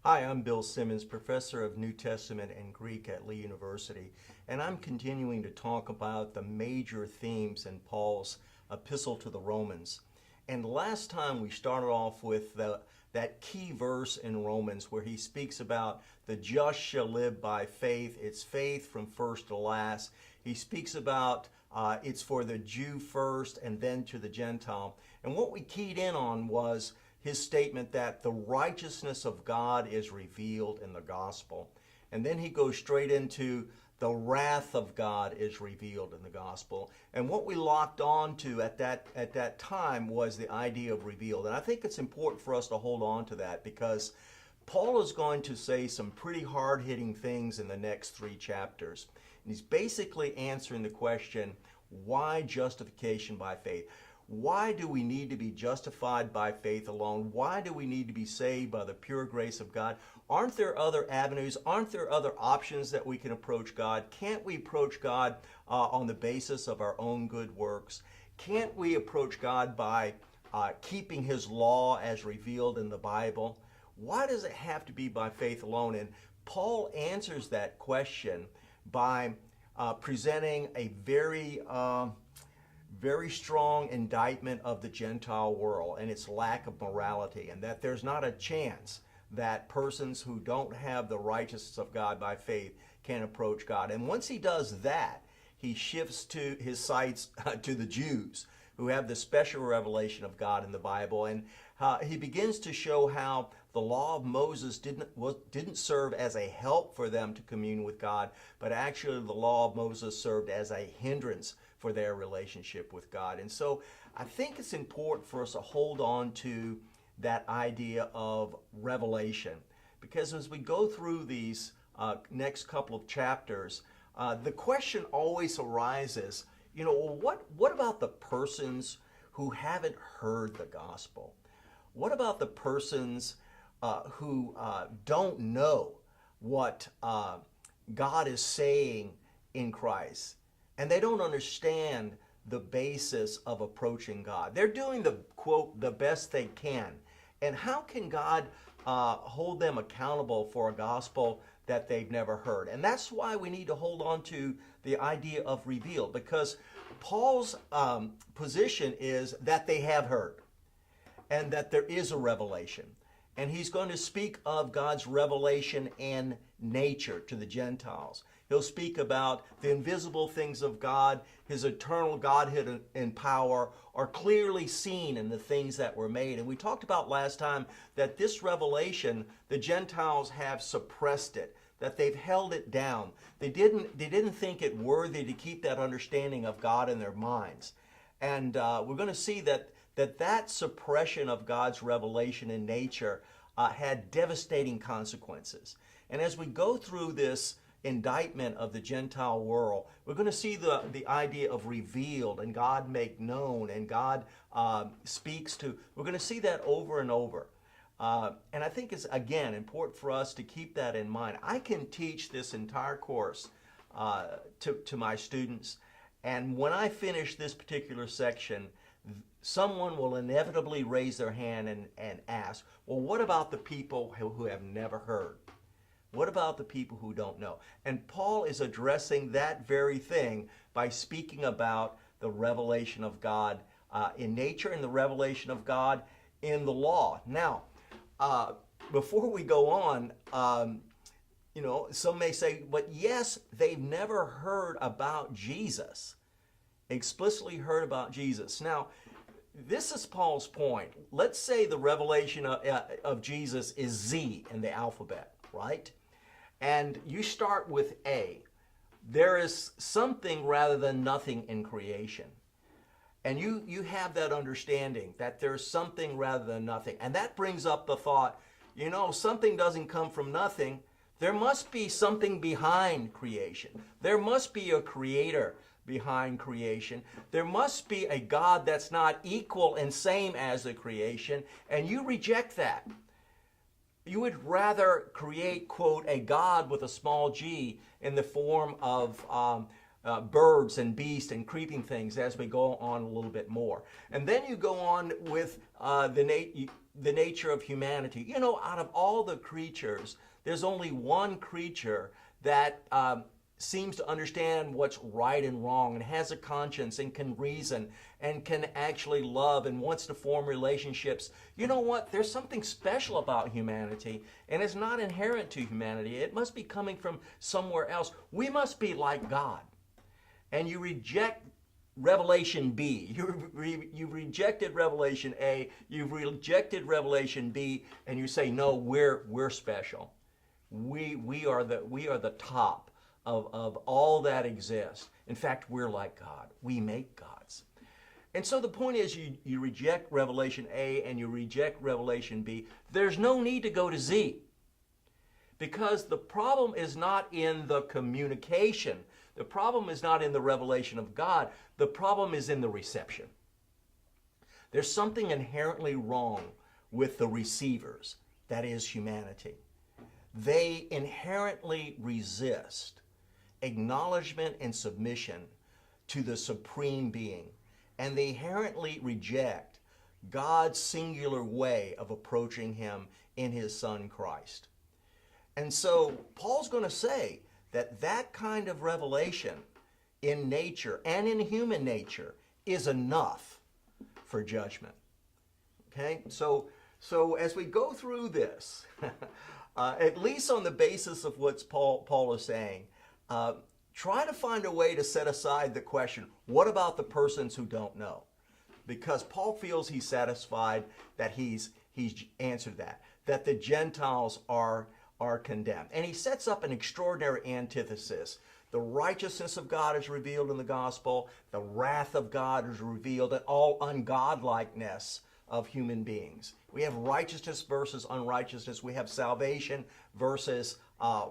Hi, I'm Bill Simmons, professor of New Testament and Greek at Lee University, and I'm continuing to talk about the major themes in Paul's epistle to the Romans. And last time we started off with that key verse in Romans where he speaks about the just shall live by faith. It's faith from first to last. He speaks about it's for the Jew first and then to the Gentile. And what we keyed in on was his statement that the righteousness of God is revealed in the gospel. And then he goes straight into the wrath of God is revealed in the gospel. And what we locked on to at that time was the idea of revealed. And I think it's important for us to hold on to that because Paul is going to say some pretty hard-hitting things in the next 3 chapters. And he's basically answering the question, why justification by faith? Why do we need to be justified by faith alone? Why do we need to be saved by the pure grace of God? Aren't there other avenues? Aren't there other options that we can approach God? Can't we approach God on the basis of our own good works? Can't we approach God by keeping His law as revealed in the Bible? Why does it have to be by faith alone? And Paul answers that question by presenting a very strong indictment of the Gentile world and its lack of morality, and that there's not a chance that persons who don't have the righteousness of God by faith can approach God. And once he does that, he shifts to his sights to the Jews who have the special revelation of God in the Bible, and he begins to show how the law of Moses didn't serve as a help for them to commune with God, but actually the law of Moses served as a hindrance for their relationship with God. And so I think it's important for us to hold on to that idea of revelation, because as we go through these next couple of chapters, the question always arises, what about the persons who haven't heard the gospel? What about the persons who don't know what God is saying in Christ? And they don't understand the basis of approaching God. They're doing the, quote, the best they can. And how can God hold them accountable for a gospel that they've never heard? And that's why we need to hold on to the idea of revealed, because Paul's position is that they have heard and that there is a revelation. And he's going to speak of God's revelation in nature to the Gentiles. He'll speak about the invisible things of God. His eternal Godhead and power are clearly seen in the things that were made. And we talked about last time that this revelation, the Gentiles have suppressed it, that they've held it down. They didn't think it worthy to keep that understanding of God in their minds. And we're going to see that suppression of God's revelation in nature had devastating consequences. And as we go through this indictment of the Gentile world, we're going to see the idea of revealed and God make known and God speaks to. We're going to see that over and over. And I think it's, again, important for us to keep that in mind. I can teach this entire course to my students, and when I finish this particular section, someone will inevitably raise their hand and ask, well, what about the people who have never heard? What about the people who don't know? And Paul is addressing that very thing by speaking about the revelation of God in nature and the revelation of God in the law. Now, before we go on, some may say, but yes, they've never heard about Jesus, explicitly heard about Jesus. Now, this is Paul's point. Let's say the revelation of Jesus is Z in the alphabet, right? And you start with A. There is something rather than nothing in creation. And you have that understanding that there's something rather than nothing. And that brings up the thought, something doesn't come from nothing. There must be something behind creation. There must be a creator behind creation. There must be a God that's not equal and same as the creation. And you reject that. You would rather create, quote, a God with a small g in the form of birds and beasts and creeping things as we go on a little bit more. And then you go on with the nature of humanity. You know, out of all the creatures, there's only one creature that seems to understand what's right and wrong and has a conscience and can reason and can actually love and wants to form relationships. You know what? There's something special about humanity, and it's not inherent to humanity. It must be coming from somewhere else. We must be like God. And you reject Revelation B. You've rejected Revelation A. You've rejected Revelation B, and you say, no, we're special. We are the top of all that exists. In fact, we're like God. We make gods. And so the point is, you reject Revelation A and you reject Revelation B. There's no need to go to Z, because the problem is not in the communication. The problem is not in the revelation of God. The problem is in the reception. There's something inherently wrong with the receivers, that is humanity. They inherently resist acknowledgement and submission to the supreme being, and they inherently reject God's singular way of approaching him in his Son Christ. And so Paul's going to say that kind of revelation in nature and in human nature is enough for judgment. Okay? So as we go through this, at least on the basis of what Paul is saying, try to find a way to set aside the question, what about the persons who don't know? Because Paul feels he's satisfied that he's answered that the Gentiles are condemned. And he sets up an extraordinary antithesis. The righteousness of God is revealed in the gospel. The wrath of God is revealed in all ungodlikeness of human beings. We have righteousness versus unrighteousness. We have salvation versus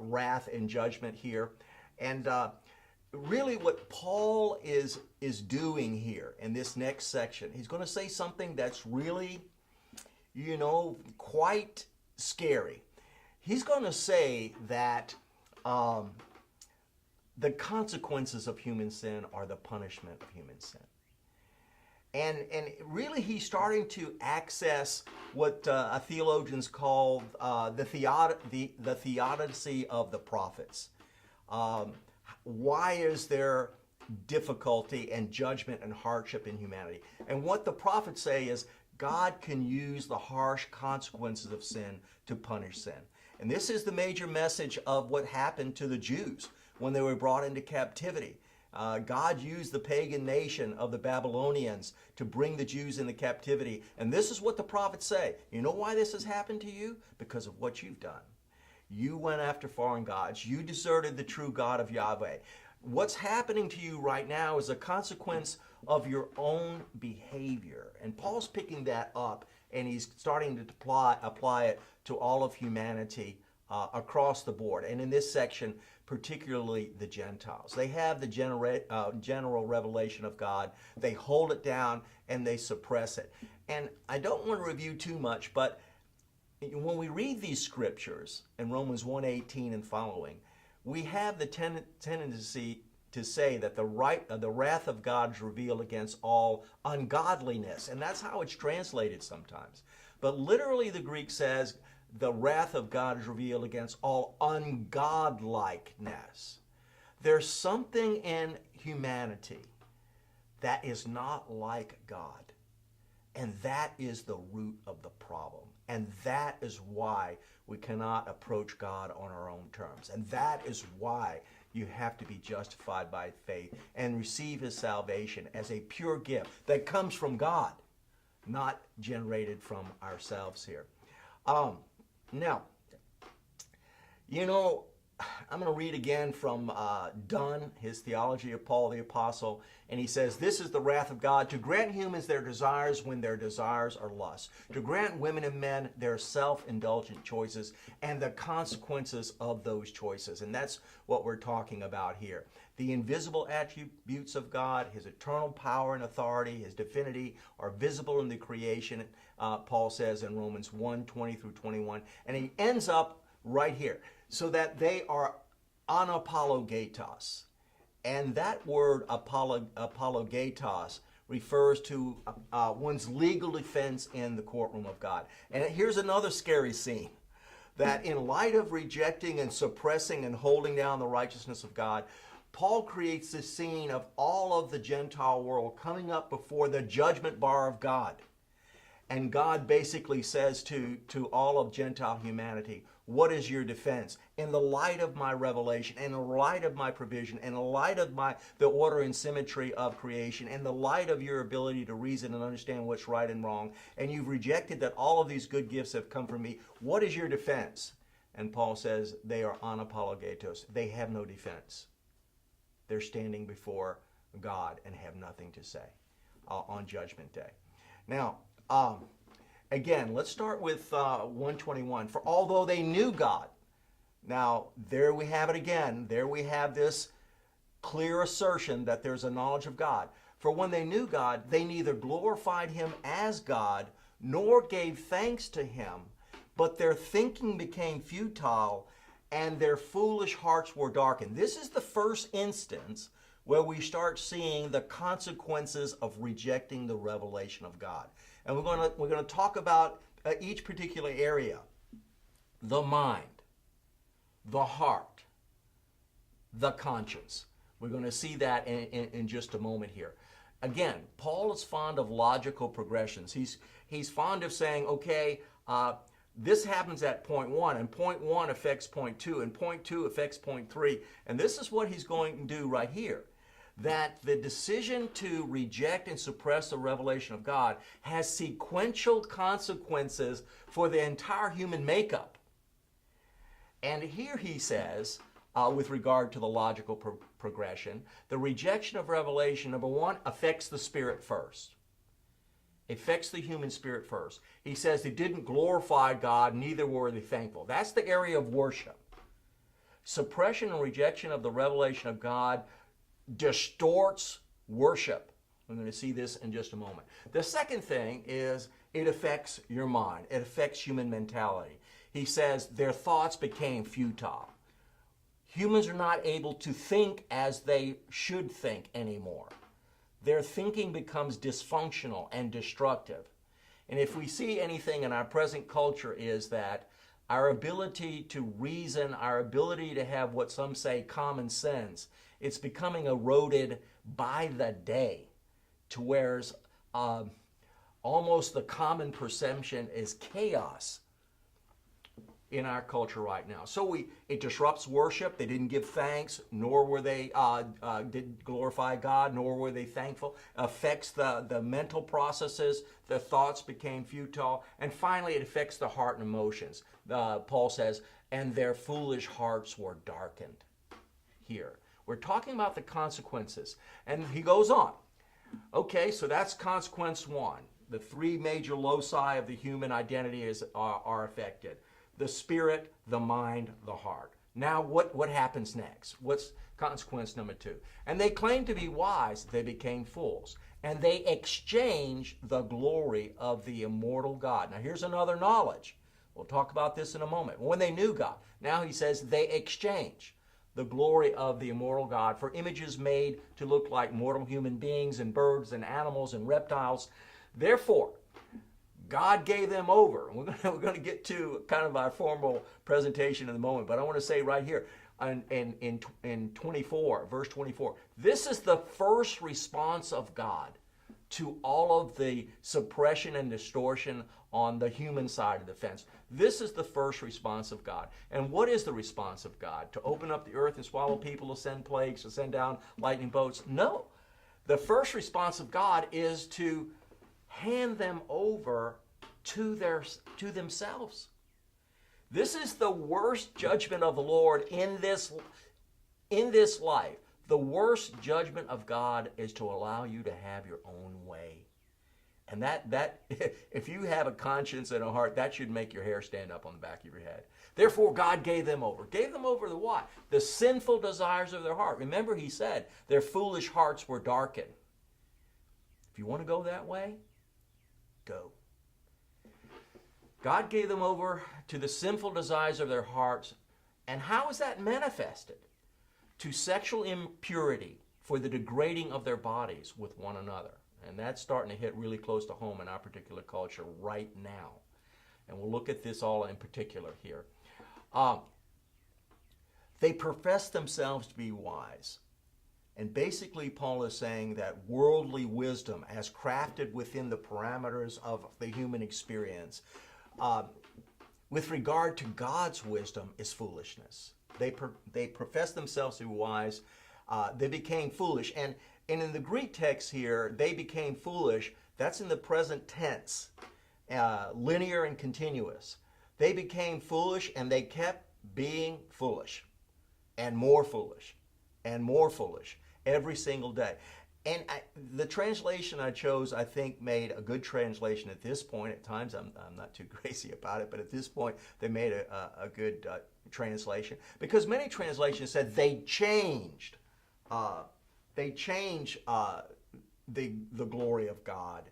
wrath and judgment here. And really what Paul is doing here in this next section, he's going to say something that's really, quite scary. He's going to say that the consequences of human sin are the punishment of human sin. And really he's starting to access what theologians call the theodicy of the prophets. Why is there difficulty and judgment and hardship in humanity? And what the prophets say is God can use the harsh consequences of sin to punish sin. And this is the major message of what happened to the Jews when they were brought into captivity. God used the pagan nation of the Babylonians to bring the Jews into captivity. And this is what the prophets say. You know why this has happened to you? Because of what you've done. You went after foreign gods. You deserted the true God of Yahweh. What's happening to you right now is a consequence of your own behavior. And Paul's picking that up, and he's starting to apply it to all of humanity across the board. And in this section, particularly the Gentiles. They have the general revelation of God. They hold it down and they suppress it. And I don't want to review too much, but when we read these scriptures in Romans 1:18 and following, we have the tendency to say that the wrath of God is revealed against all ungodliness. And that's how it's translated sometimes. But literally the Greek says the wrath of God is revealed against all ungodlikeness. There's something in humanity that is not like God. And that is the root of the problem. And that is why we cannot approach God on our own terms. And that is why you have to be justified by faith and receive his salvation as a pure gift that comes from God, not generated from ourselves here. Now, I'm going to read again from Dunn, his Theology of Paul the Apostle, and he says, this is the wrath of God, to grant humans their desires when their desires are lust, to grant women and men their self-indulgent choices and the consequences of those choices. And that's what we're talking about here. The invisible attributes of God, his eternal power and authority, his divinity are visible in the creation, Paul says in Romans 1:20 through 21. And he ends up right here. So that they are anapologetos. And that word apologetos refers to one's legal defense in the courtroom of God. And here's another scary scene, that in light of rejecting and suppressing and holding down the righteousness of God, Paul creates this scene of all of the Gentile world coming up before the judgment bar of God. And God basically says to all of Gentile humanity, what is your defense? In the light of my revelation, in the light of my provision, in the light of the order and symmetry of creation, in the light of your ability to reason and understand what's right and wrong, and you've rejected that all of these good gifts have come from me, what is your defense? And Paul says they are anapologetos. They have no defense. They're standing before God and have nothing to say on Judgment Day. Now, again, let's start with 121. For although they knew God, now there we have it again. There we have this clear assertion that there's a knowledge of God. For when they knew God, they neither glorified him as God nor gave thanks to him, but their thinking became futile and their foolish hearts were darkened. This is the first instance where we start seeing the consequences of rejecting the revelation of God. And we're going to talk about each particular area: the mind, the heart, the conscience. We're going to see that in just a moment here. Again, Paul is fond of logical progressions. He's fond of saying, okay, this happens at point 1, and point 1 affects point 2, and point 2 affects point 3. And this is what he's going to do right here. That the decision to reject and suppress the revelation of God has sequential consequences for the entire human makeup. And here he says, with regard to the logical progression, the rejection of revelation, number 1, affects the spirit first. It affects the human spirit first. He says they didn't glorify God, neither were they thankful. That's the area of worship. Suppression and rejection of the revelation of God distorts worship. We're going to see this in just a moment. The second thing is it affects your mind. It affects human mentality. He says their thoughts became futile. Humans are not able to think as they should think anymore. Their thinking becomes dysfunctional and destructive. And if we see anything in our present culture is that our ability to reason, our ability to have what some say common sense, it's becoming eroded by the day to where almost the common perception is chaos in our culture right now. So it disrupts worship. They didn't give thanks, nor were they didn't glorify God, nor were they thankful. Affects the mental processes. The thoughts became futile. And finally, it affects the heart and emotions. Paul says, and their foolish hearts were darkened. Here, we're talking about the consequences. And he goes on. Okay, so that's consequence 1. The 3 major loci of the human identity are affected. The spirit, the mind, the heart. Now, what happens next? What's consequence number 2? And they claimed to be wise, they became fools. And they exchanged the glory of the immortal God. Now, here's another knowledge. We'll talk about this in a moment. When they knew God, now he says they exchange the glory of the immortal God for images made to look like mortal human beings and birds and animals and reptiles. Therefore, God gave them over. We're going to get to kind of our formal presentation in a moment, but I want to say right here in 24, verse 24, this is the first response of God to all of the suppression and distortion on the human side of the fence. This is the first response of God. And what is the response of God? To open up the earth and swallow people, to send plagues, to send down lightning bolts? No. The first response of God is to hand them over to themselves. This is the worst judgment of the Lord in this life. The worst judgment of God is to allow you to have your own way. And that if you have a conscience and a heart, that should make your hair stand up on the back of your head. Therefore, God gave them over. Gave them over to what? The sinful desires of their heart. Remember, he said, their foolish hearts were darkened. If you want to go that way, go. God gave them over to the sinful desires of their hearts. And how is that manifested? To sexual impurity for the degrading of their bodies with one another. And that's starting to hit really close to home in our particular culture right now. And we'll look at this all in particular here. They profess themselves to be wise. And basically, Paul is saying that worldly wisdom, as crafted within the parameters of the human experience, with regard to God's wisdom, is foolishness. They profess themselves to be wise. They became foolish. And in the Greek text here, they became foolish. That's in the present tense, linear and continuous. They became foolish, and they kept being foolish, and more foolish, and more foolish every single day. And the translation I chose, I think, made a good translation at this point. At times, I'm not too crazy about it, but at this point, they made a good translation. Because many translations said they changed. They changed the glory of God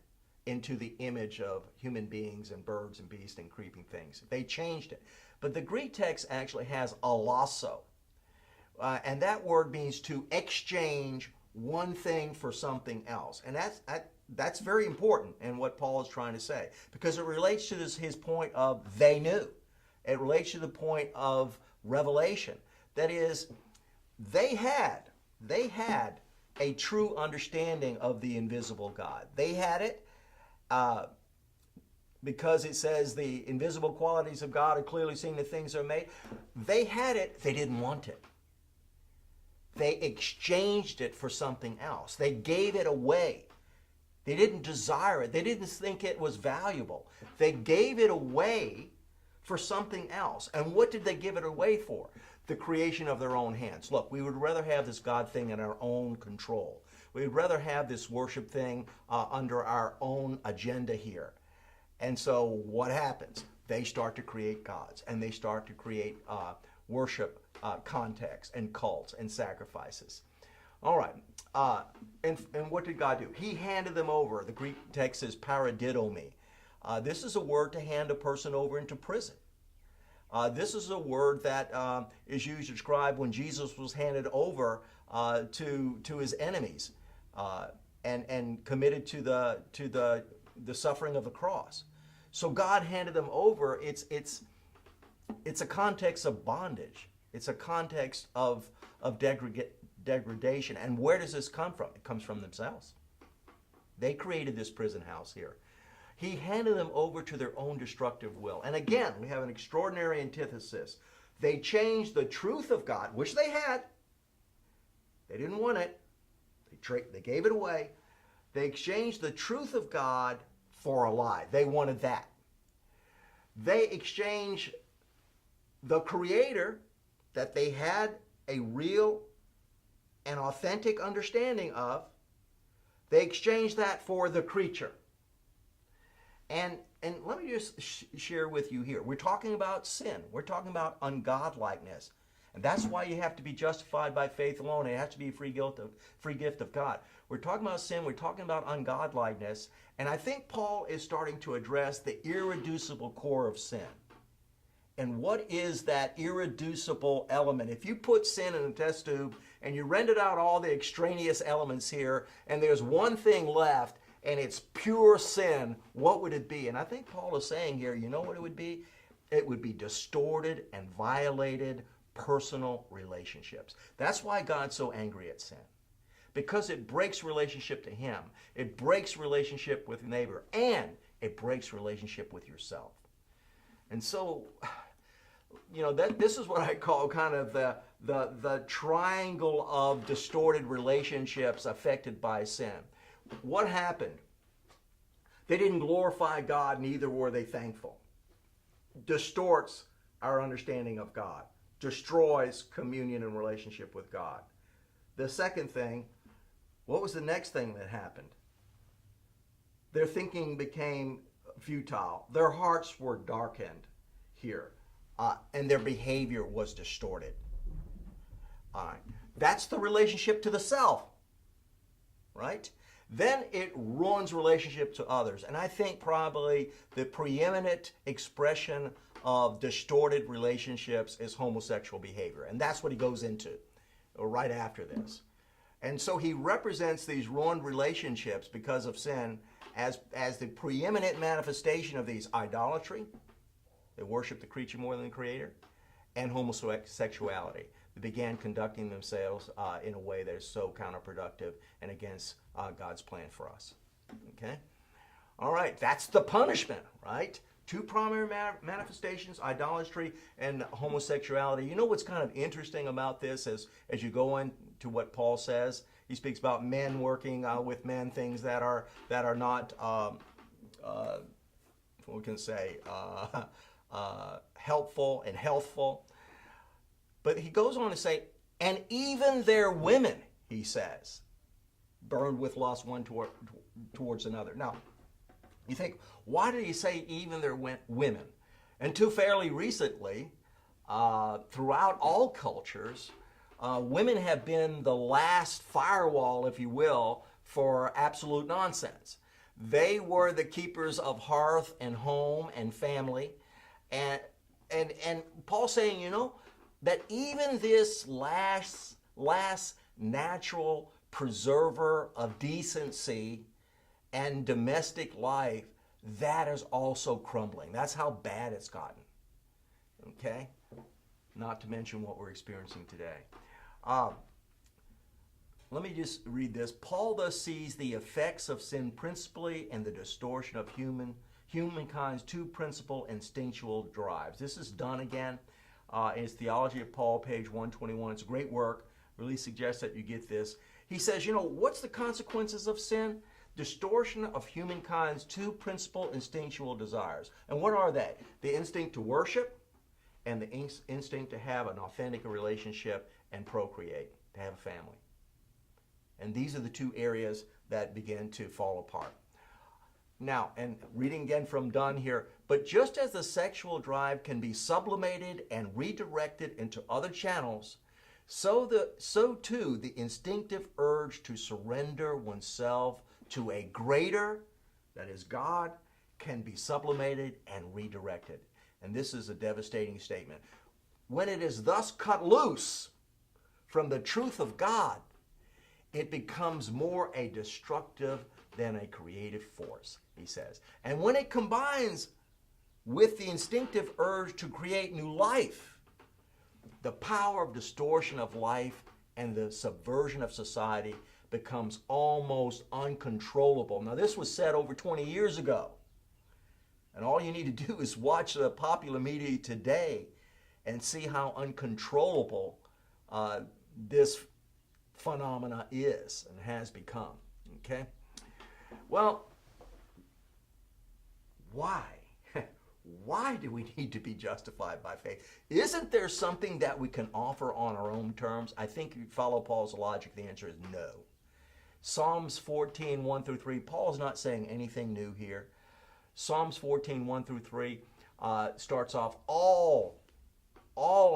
into the image of human beings and birds and beasts and creeping things. They changed it. But the Greek text actually has alasso. And that word means to exchange one thing for something else. And that's very important in what Paul is trying to say, because it relates to his point of they knew. It relates to the point of revelation. That is, they had a true understanding of the invisible God. They had it because it says the invisible qualities of God are clearly seen, the things are made. They had it, they didn't want it. They exchanged it for something else. They gave it away. They didn't desire it. They didn't think it was valuable. They gave it away for something else. And what did they give it away for? The creation of their own hands. Look, we would rather have this God thing in our own control. We'd rather have this worship thing under our own agenda here. And so what happens? They start to create gods, and they start to create worship contexts and cults and sacrifices. All right. And what did God do? He handed them over. The Greek text says paradidomi. This is a word to hand a person over into prison. This is a word that is used to describe when Jesus was handed over to his enemies and committed to the suffering of the cross. So God handed them over. It's a context of bondage. It's a context of degradation. And where does this come from? It comes from themselves. They created this prison house here. He handed them over to their own destructive will. And again, we have an extraordinary antithesis. They changed the truth of God, which they had. They didn't want it. They gave it away. They exchanged the truth of God for a lie. They wanted that. They exchanged the Creator that they had a real and authentic understanding of. They exchanged that for the creature. And let me just share with you here. We're talking about sin. We're talking about ungodlikeness. And that's why you have to be justified by faith alone. It has to be a free gift of God. We're talking about sin. We're talking about ungodlikeness. And I think Paul is starting to address the irreducible core of sin. And what is that irreducible element? If you put sin in a test tube and you rendered out all the extraneous elements here, and there's one thing left, and it's pure sin, what would it be? And I think Paul is saying here, you know what it would be? It would be distorted and violated personal relationships. That's why God's so angry at sin. Because it breaks relationship to Him. It breaks relationship with neighbor. And it breaks relationship with yourself. And so, you know, this is what I call kind of the triangle of distorted relationships affected by sin. What happened? They didn't glorify God, neither were they thankful. Distorts our understanding of God. Destroys communion and relationship with God. The second thing, what was the next thing that happened? Their thinking became futile. Their hearts were darkened here. And their behavior was distorted. All right. That's the relationship to the self. Right? Then it ruins relationship to others. And I think probably the preeminent expression of distorted relationships is homosexual behavior. And that's what he goes into right after this. And so he represents these ruined relationships because of sin as the preeminent manifestation of these: idolatry, they worship the creature more than the creator, and homosexuality. They began conducting themselves in a way that is so counterproductive and against God's plan for us. Okay? All right, that's the punishment, right? Two primary manifestations: idolatry and homosexuality. You know what's kind of interesting about this as you go into what Paul says? He speaks about men working with men, things that are not, what we can say, helpful and healthful. But he goes on to say, and even their women, he says, burned with lust one towards another. Now, you think, why did he say even their women? Until fairly recently, throughout all cultures, women have been the last firewall, if you will, for absolute nonsense. They were the keepers of hearth and home and family. And Paul's saying, you know, that even this last natural preserver of decency and domestic life, that is also crumbling. That's how bad it's gotten. Okay? Not to mention what we're experiencing today. Let me just read this. Paul thus sees the effects of sin principally in the distortion of humankind's two principal instinctual drives. This is done again in his Theology of Paul, page 121. It's a great work. Really suggests that you get this. He says, you know, what's the consequences of sin? Distortion of humankind's two principal instinctual desires. And what are they? The instinct to worship and the instinct to have an authentic relationship and procreate, to have a family. And these are the two areas that begin to fall apart. Now, and reading again from Dunn here, but just as the sexual drive can be sublimated and redirected into other channels, so too the instinctive urge to surrender oneself to a greater, that is God, can be sublimated and redirected. And this is a devastating statement. When it is thus cut loose from the truth of God, it becomes more a destructive than a creative force, he says. And when it combines with the instinctive urge to create new life, the power of distortion of life and the subversion of society becomes almost uncontrollable. Now, this was said over 20 years ago. And all you need to do is watch the popular media today and see how uncontrollable this phenomena is and has become. Okay? Well, why? Why do we need to be justified by faith? Isn't there something that we can offer on our own terms? I think if you follow Paul's logic, the answer is no. Psalms 14, 1 through 3, Paul's not saying anything new here. Psalms 14, 1 through 3 starts off, all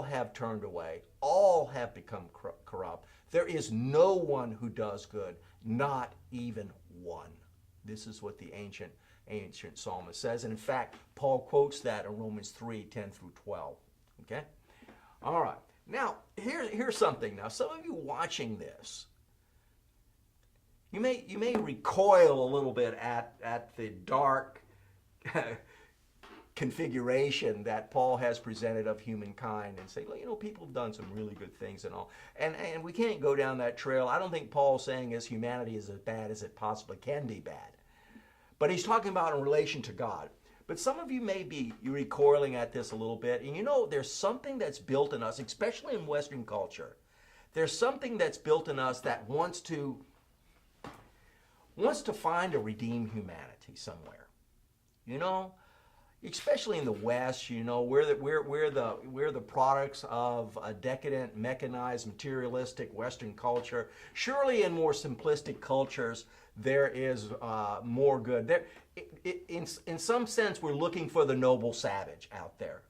have turned away, all have become corrupt. There is no one who does good, not even one. This is what the ancient psalmist says. And in fact, Paul quotes that in Romans 3, 10 through 12. Okay? All right. Now, here's something. Now, some of you watching this, you may recoil a little bit at the dark configuration that Paul has presented of humankind and say, well, you know, people have done some really good things and all. And we can't go down that trail. I don't think Paul's saying as humanity is as bad as it possibly can be bad. But he's talking about in relation to God. But some of you may be recoiling at this a little bit. And you know, there's something that's built in us, especially in Western culture. There's something that's built in us that wants to find a redeemed humanity somewhere. You know, especially in the West, you know, we're the products of a decadent, mechanized, materialistic Western culture. Surely in more simplistic cultures, there is more good. In some sense, we're looking for the noble savage out there.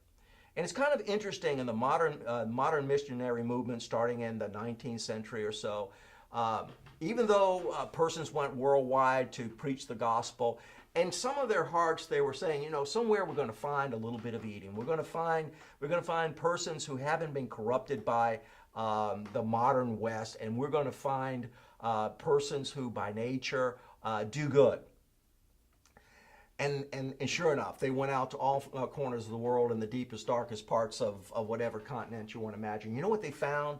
And it's kind of interesting in the modern missionary movement starting in the 19th century or so, even though persons went worldwide to preach the gospel, in some of their hearts they were saying, you know, somewhere we're going to find a little bit of Eden. We're going to find persons who haven't been corrupted by the modern West, and we're going to find persons who by nature do good. And sure enough, they went out to all corners of the world in the deepest, darkest parts of whatever continent you want to imagine. You know what they found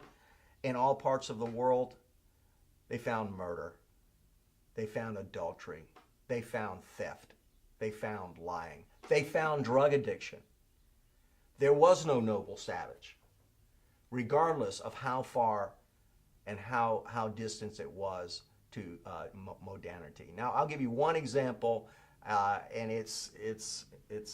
in all parts of the world? They found murder. They found adultery. They found theft. They found lying. They found drug addiction. There was no noble savage, regardless of how far and how distant it was to modernity. Now, I'll give you one example, and it's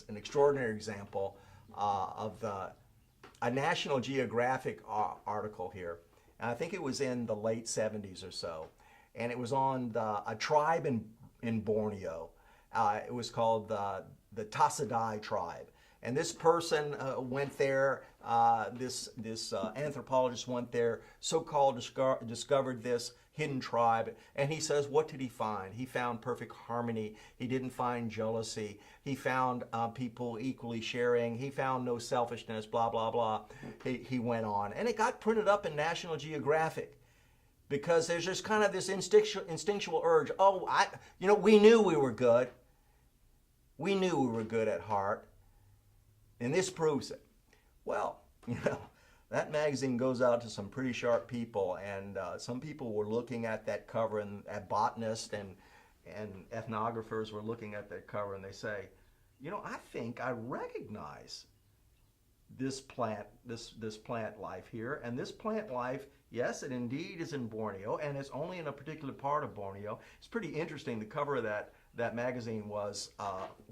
an extraordinary example of a National Geographic article here. And I think it was in the late 70s or so, and it was on a tribe in Borneo. It was called the Tassadai tribe. And this person went there, this anthropologist went there, so-called discovered this hidden tribe, and he says, what did he find? He found perfect harmony. He didn't find jealousy. He found people equally sharing. He found no selfishness, blah, blah, blah. He went on. And it got printed up in National Geographic because there's just kind of this instinctual urge. Oh, we knew we were good. We knew we were good at heart. And this proves it. Well, that magazine goes out to some pretty sharp people, and some people were looking at that cover, and botanists and ethnographers were looking at that cover, and they say, I think I recognize this plant, this plant life here, and this plant life, yes, it indeed is in Borneo, and it's only in a particular part of Borneo. It's pretty interesting. The cover of that magazine was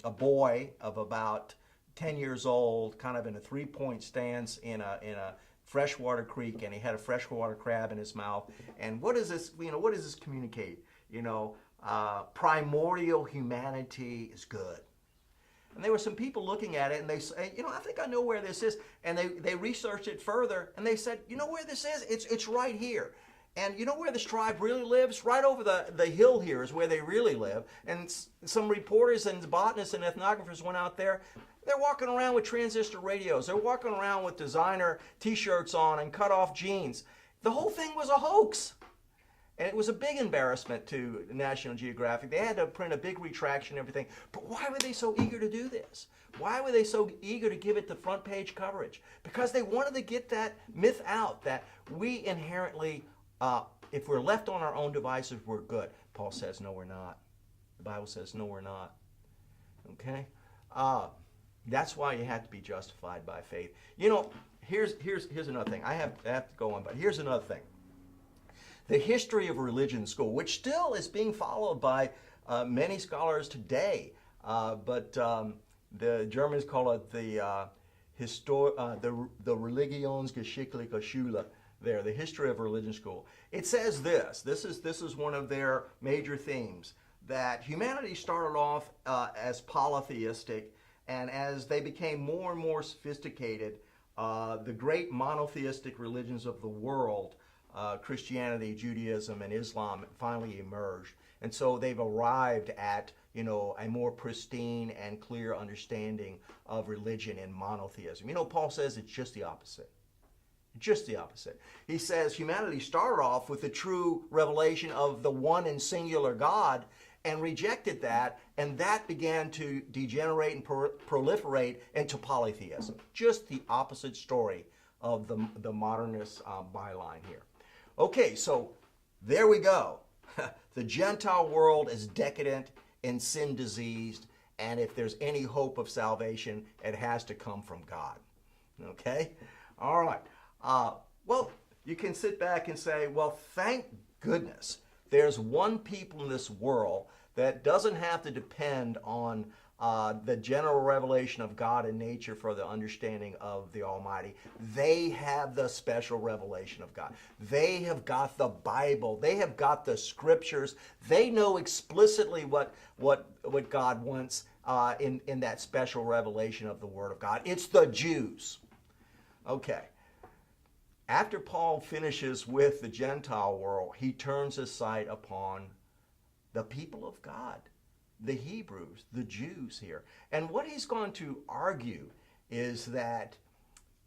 a boy of about 10 years old, kind of in a three-point stance in a freshwater creek, and he had a freshwater crab in his mouth. And what does this, what does this communicate? Primordial humanity is good. And there were some people looking at it, and they say, I think I know where this is. And they researched it further, and they said, you know where this is? It's right here. And you know where this tribe really lives? Right over the hill here is where they really live. And some reporters and botanists and ethnographers went out there. They're walking around with transistor radios. They're walking around with designer T-shirts on and cut-off jeans. The whole thing was a hoax. And it was a big embarrassment to National Geographic. They had to print a big retraction and everything. But why were they so eager to do this? Why were they so eager to give it the front page coverage? Because they wanted to get that myth out that we inherently, if we're left on our own devices, we're good. Paul says, no, we're not. The Bible says, no, we're not. Okay? That's why you have to be justified by faith. Here's another thing. I have to go on, but here's another thing. The history of religion school, which still is being followed by many scholars today, but the Germans call it the Religionsgeschichtliche Schule. There, the history of religion school. It says this. This is one of their major themes, that humanity started off as polytheistic. And as they became more and more sophisticated, the great monotheistic religions of the world, Christianity, Judaism, and Islam, finally emerged. And so they've arrived at, a more pristine and clear understanding of religion and monotheism. Paul says it's just the opposite. Just the opposite. He says humanity started off with the true revelation of the one and singular God, and rejected that, and that began to degenerate and proliferate into polytheism. Just the opposite story of the modernist byline here. Okay, so there we go. The Gentile world is decadent and sin-diseased, and if there's any hope of salvation, it has to come from God. Okay? All right. Well, you can sit back and say, well, thank goodness there's one people in this world that doesn't have to depend on the general revelation of God and nature for the understanding of the Almighty. They have the special revelation of God. They have got the Bible. They have got the Scriptures. They know explicitly what God wants in that special revelation of the Word of God. It's the Jews. Okay. After Paul finishes with the Gentile world, he turns his sight upon the people of God, the Hebrews, the Jews here. And what he's going to argue is that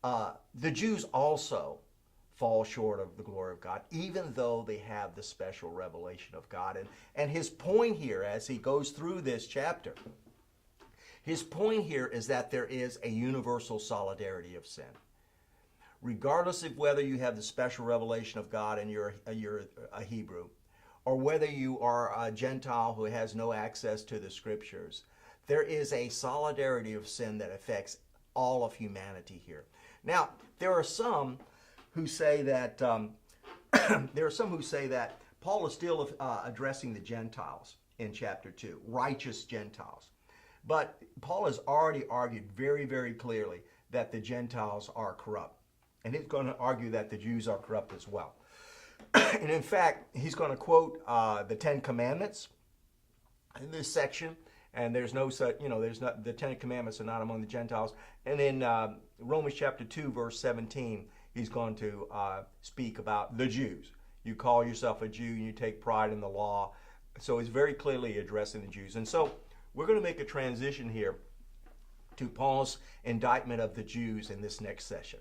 the Jews also fall short of the glory of God, even though they have the special revelation of God. And his point here, as he goes through this chapter, his point here is that there is a universal solidarity of sin. Regardless of whether you have the special revelation of God and you're a Hebrew, or whether you are a Gentile who has no access to the scriptures, there is a solidarity of sin that affects all of humanity here. Now, there are some who say that Paul is still addressing the Gentiles in chapter 2, righteous Gentiles. But Paul has already argued very, very clearly that the Gentiles are corrupt. And he's going to argue that the Jews are corrupt as well. And in fact, he's going to quote the Ten Commandments in this section. And there's no such, the Ten Commandments are not among the Gentiles. And in Romans chapter 2, verse 17, he's going to speak about the Jews. You call yourself a Jew and you take pride in the law. So he's very clearly addressing the Jews. And so we're going to make a transition here to Paul's indictment of the Jews in this next session.